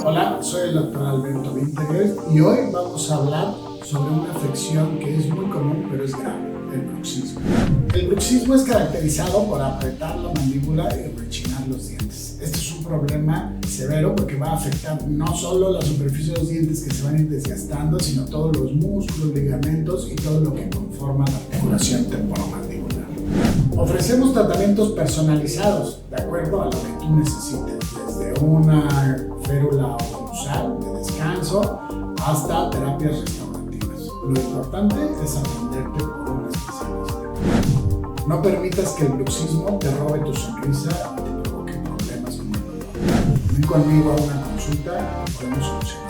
Hola, soy el doctor Alberto Winterger y hoy vamos a hablar sobre una afección que es muy común pero es grave, el bruxismo. El bruxismo es caracterizado por apretar la mandíbula y rechinar los dientes. Este es un problema severo porque va a afectar no solo la superficie de los dientes que se van a ir desgastando, sino todos los músculos, ligamentos y todo lo que conforma la articulación temporomandibular. Ofrecemos tratamientos personalizados de acuerdo a lo que tú necesites, desde una férula oclusal de descanso hasta terapias restaurativas. Lo importante es atenderte por un especialista. No permitas que el bruxismo te robe tu sonrisa y te provoque problemas como el dolor. Ven conmigo a una consulta y podemos solucionarlo.